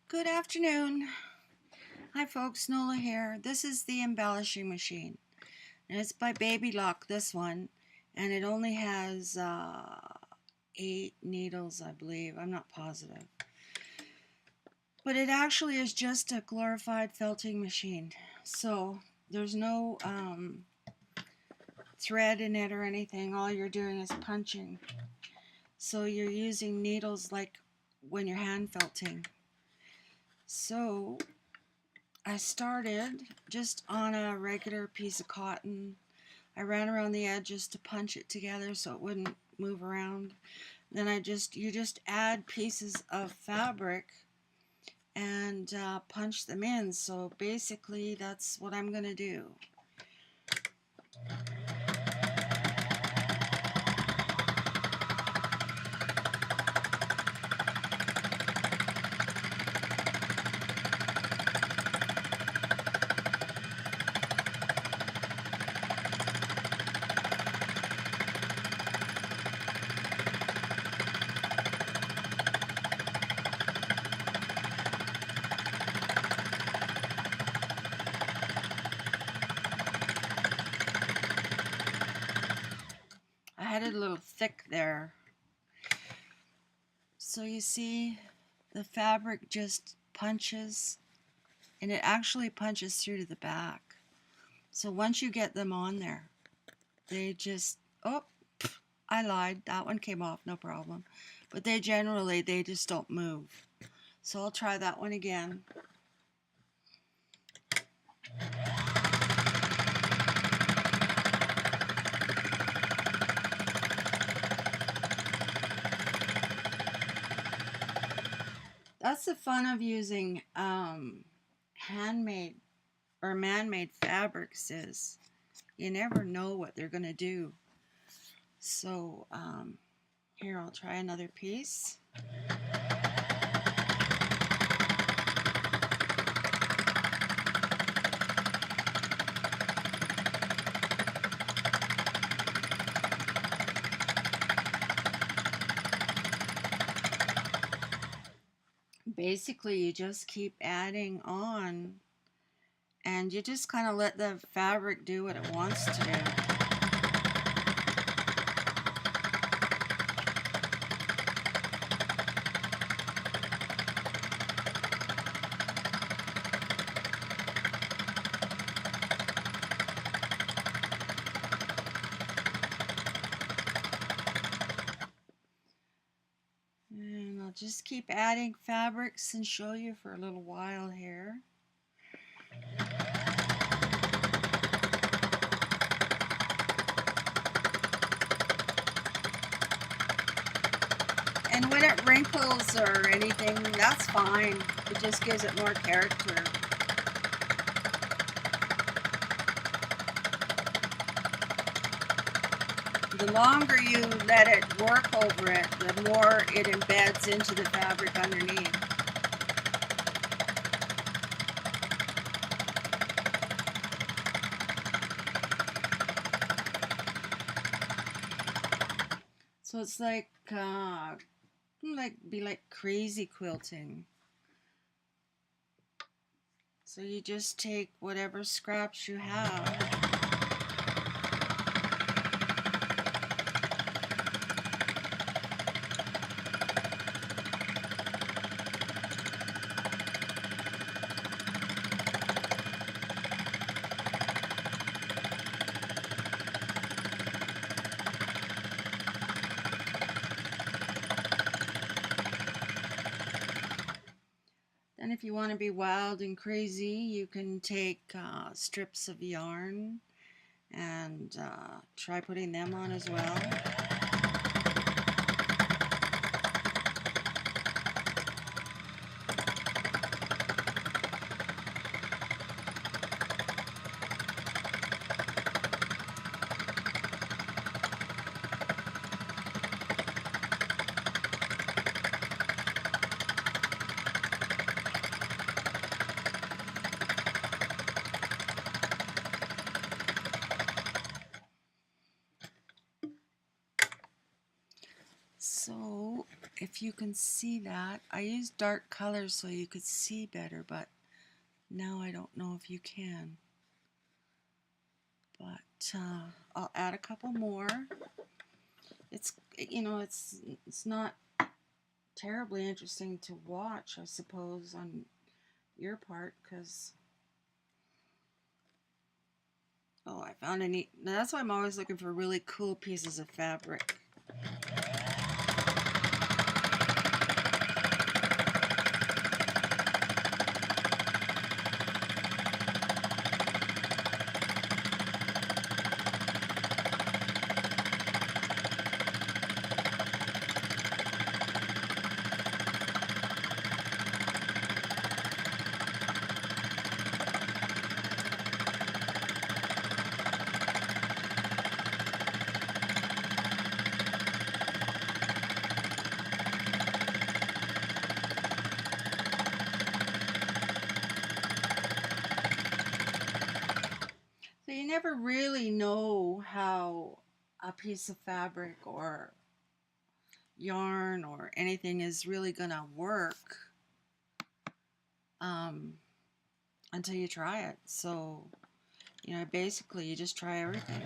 Good afternoon. Hi folks, Nola here. This is the embellishing machine. And it's by Baby Lock, this one. And it only has 8 needles, I believe. I'm not positive. But it actually is just a glorified felting machine. So there's no thread in it or anything. All you're doing is punching. So you're using needles like when you're hand felting. So I started just on a regular piece of cotton. I ran around the edges to punch it together so it wouldn't move around. Then you just add pieces of fabric and punch them in. So basically that's what I'm going to do. I had it a little thick there. So you see the fabric just punches, and it actually punches through to the back. So once you get them on there, they just, oh, I lied, that one came off, no problem. But they just don't move. So I'll try that one again. That's the fun of using handmade or man-made fabrics, is you never know what they're going to do. So here, I'll try another piece. Basically, you just keep adding on, and you just kind of let the fabric do what it wants to do. And I'll just keep adding fabrics and show you for a little while here. And when it wrinkles or anything, that's fine. It just gives it more character. The longer you let it work over it, the more it embeds into the fabric underneath. So it's like crazy quilting. So you just take whatever scraps you have. And if you want to be wild and crazy, you can take strips of yarn and try putting them on as well. if you can see that. I used dark colors so you could see better, but now I don't know if you can. But I'll add a couple more. It's, you know, it's not terribly interesting to watch, I suppose, on your part, because oh, I found a neat. That's why I'm always looking for really cool pieces of fabric. So you never really know how a piece of fabric or yarn or anything is really gonna work until you try it. So, you know, basically you just try everything.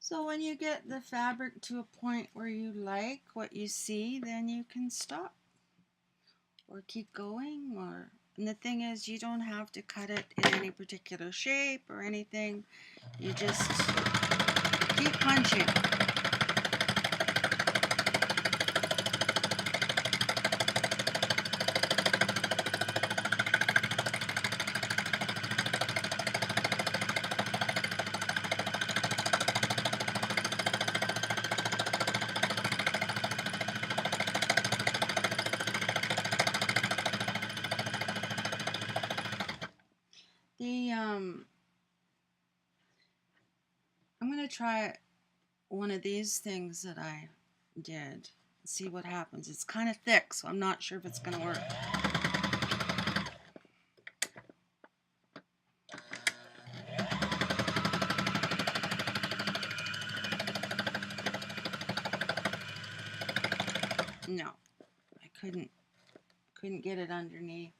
So when you get the fabric to a point where you like what you see, then you can stop or keep going. And the thing is, you don't have to cut it in any particular shape or anything. You just keep punching. I'm gonna try one of these things that I did. See what happens. It's kind of thick, so I'm not sure if it's gonna work. No, I couldn't get it underneath.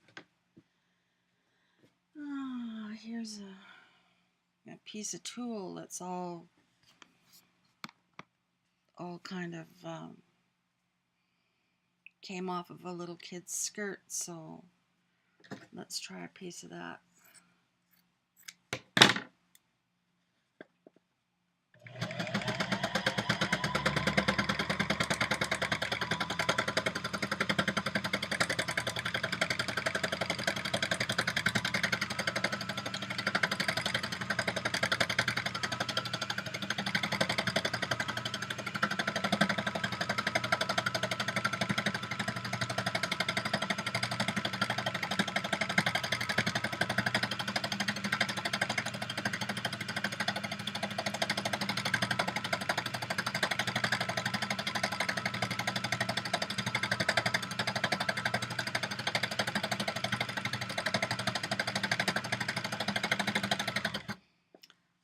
Oh, here's a piece of tulle that's all kind of came off of a little kid's skirt, so let's try a piece of that.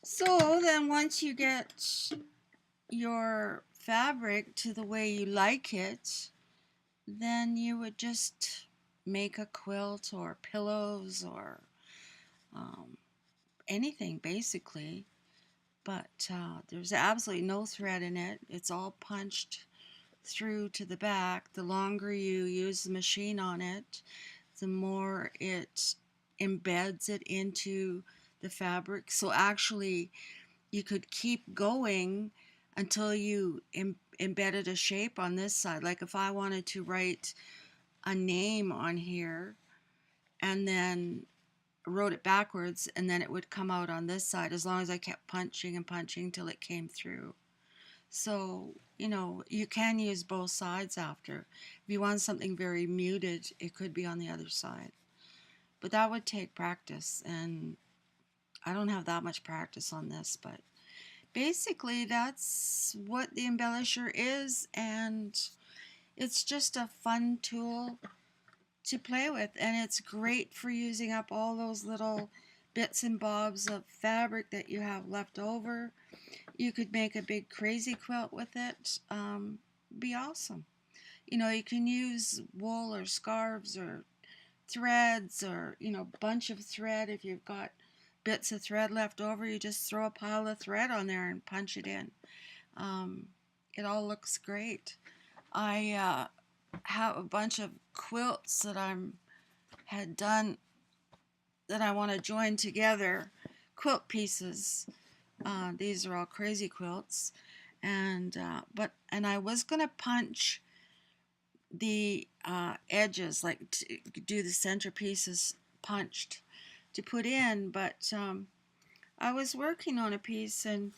So then once you get your fabric to the way you like it, then you would just make a quilt or pillows or anything basically. But there's absolutely no thread in it. It's all punched through to the back. The longer you use the machine on it, the more it embeds it into the fabric. So actually, you could keep going until you embedded a shape on this side. Like if I wanted to write a name on here and then wrote it backwards, and then it would come out on this side as long as I kept punching and punching till it came through. So, you can use both sides after. If you want something very muted, it could be on the other side. But that would take practice, and I don't have that much practice on this, but basically that's what the embellisher is, and it's just a fun tool to play with, and it's great for using up all those little bits and bobs of fabric that you have left over. You could make a big crazy quilt with it. Be awesome. You can use wool or scarves or threads or, bunch of thread. If you've got bits of thread left over, you just throw a pile of thread on there and punch it in. It all looks great. I have a bunch of quilts that had done that I want to join together, quilt pieces. These are all crazy quilts, and I was gonna punch the edges, like to do the centerpieces punched to put in, but I was working on a piece and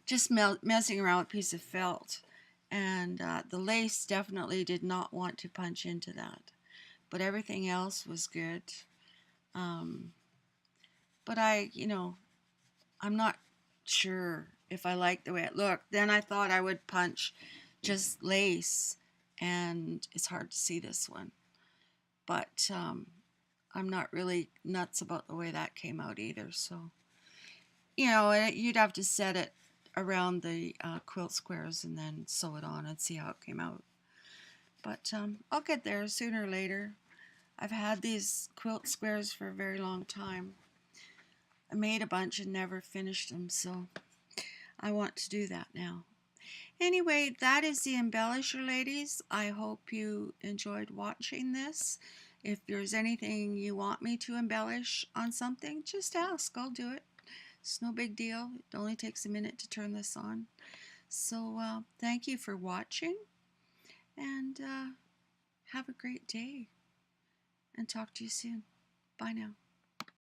just messing around with a piece of felt, and the lace definitely did not want to punch into that, but everything else was good. But I'm not sure if I like the way it looked. Then I thought I would punch just lace, and it's hard to see this one. But I'm not really nuts about the way that came out either. So, you'd have to set it around the quilt squares and then sew it on and see how it came out. But I'll get there sooner or later. I've had these quilt squares for a very long time. I made a bunch and never finished them, so I want to do that now. Anyway, that is the embellisher, ladies. I hope you enjoyed watching this. If there's anything you want me to embellish on something, just ask. I'll do it. It's no big deal. It only takes a minute to turn this on. So thank you for watching, and have a great day, and talk to you soon. Bye now.